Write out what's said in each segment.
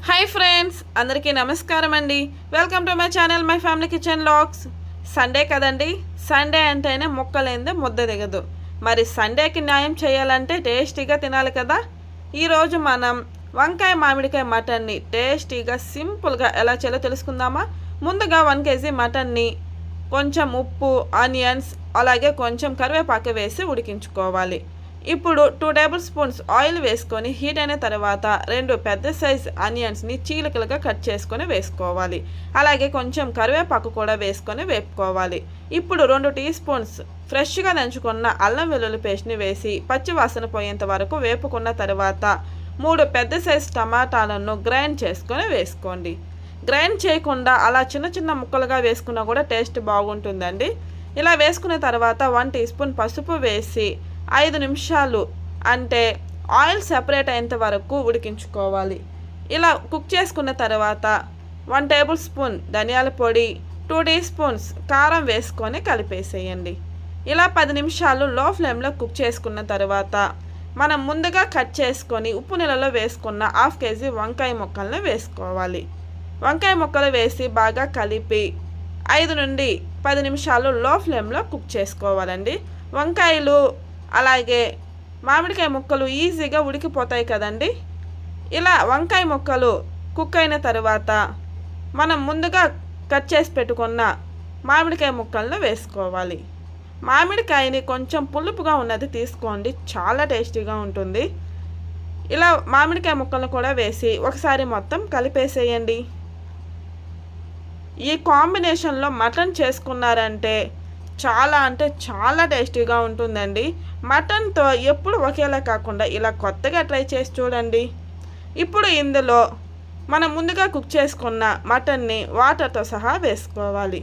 Hi friends, అందరికీ నమస్కారం అండి. Welcome to my channel my family kitchen vlogs. Sunday కదండి, సండే అంటేనే ముక్కలేందే ముద్ద దిగదు. మరి సండేకి న్యాయం చేయాలంటే టేస్టీగా తినాలి కదా. ఈరోజు మనం వంకాయ మామిడికాయ మటన్ని టేస్టీగా సింపుల్గా ఎలా చేయాలో తెలుసుకుందామా. ముందుగా 1 kg మటన్ని కొంచెం ఉప్పు, ఆనియన్స్ అలాగే కొంచెం కరివేపాకు వేసి ఉడికించుకోవాలి. ఇప్పుడు 2 టేబుల్ స్పూన్స్ ఆయిల్ వేసుకొని హీట్ అయిన తర్వాత 2 పెద్ద సైజ్ ఆనియన్స్ని చీలికలుగా కట్ చేసుకొని వేసుకోవాలి. అలాగే కొంచెం కరివేపాకు కూడా వేసుకొని వేపుకోవాలి. ఇప్పుడు 2 టీ స్పూన్స్ ఫ్రెష్గా దంచుకున్న అల్లం వెల్లుల్లి పేస్ట్ని వేసి పచ్చివాసన పోయేంత వరకు వేపుకున్న తర్వాత 3 పెద్ద సైజ్ టమాటాలను గ్రైండ్ చేసుకొని వేసుకోండి. గ్రైండ్ చేయకుండా అలా చిన్న చిన్న ముక్కలుగా వేసుకున్నా కూడా టేస్ట్ బాగుంటుందండి. ఇలా వేసుకున్న తర్వాత 1 టీ స్పూన్ పసుపు వేసి 5 నిమిషాలు అంటే ఆయిల్ సెపరేట్ అయ్యేంత వరకు ఉడికించుకోవాలి. ఇలా కుక్ చేసుకున్న తర్వాత 1 టేబుల్ స్పూన్ ధనియాల పొడి, 2 టీ స్పూన్స్ కారం వేసుకొని కలిపేసేయండి. ఇలా 10 నిమిషాలు లో ఫ్లేమ్లో కుక్ చేసుకున్న తర్వాత మనం ముందుగా కట్ చేసుకొని ఉప్పు నీళ్ళలో వేసుకున్న 1/2 kg వంకాయ ముక్కలను వేసుకోవాలి. వంకాయ ముక్కలు వేసి బాగా కలిపి 5 నుండి 10 నిమిషాలు లో ఫ్లేమ్లో కుక్ చేసుకోవాలండి. వంకాయలు అలాగే మామిడికాయ ముక్కలు ఈజీగా ఉడికిపోతాయి కదండి. ఇలా వంకాయ ముక్కలు కుక్ అయిన తర్వాత మనం ముందుగా కట్ చేసి పెట్టుకున్న మామిడికాయ ముక్కలను వేసుకోవాలి. మామిడికాయని కొంచెం పులుపుగా ఉన్నది తీసుకోండి, చాలా టేస్టీగా ఉంటుంది. ఇలా మామిడికాయ ముక్కలను కూడా వేసి ఒకసారి మొత్తం కలిపేసేయండి. ఈ కాంబినేషన్లో మటన్ చేసుకున్నారంటే చాలా అంటే చాలా టేస్టీగా ఉంటుందండి. మటన్తో ఎప్పుడు ఒకేలా కాకుండా ఇలా కొత్తగా ట్రై చేసి చూడండి. ఇప్పుడు ఇందులో మనం ముందుగా కుక్ చేసుకున్న మటన్ని వాటర్తో సహా వేసుకోవాలి.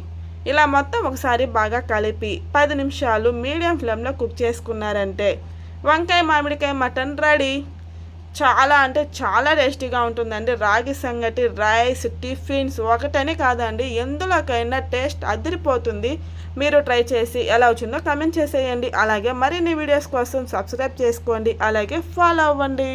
ఇలా మొత్తం ఒకసారి బాగా కలిపి 10 నిమిషాలు మీడియం ఫ్లేమ్లో కుక్ చేసుకున్నారంటే వంకాయ మామిడికాయ మటన్ రెడీ. చాలా అంటే చాలా టేస్టీగా ఉంటుందండి. రాగి సంగటి, రైస్, టిఫిన్స్ ఒకటని కాదండి, ఎందులోకైనా టేస్ట్ అదిరిపోతుంది. మీరు ట్రై చేసి ఎలా వచ్చిందో కామెంట్ చేసేయండి. అలాగే మరిన్ని వీడియోస్ కోసం సబ్స్క్రైబ్ చేసుకోండి, అలాగే ఫాలో అవ్వండి.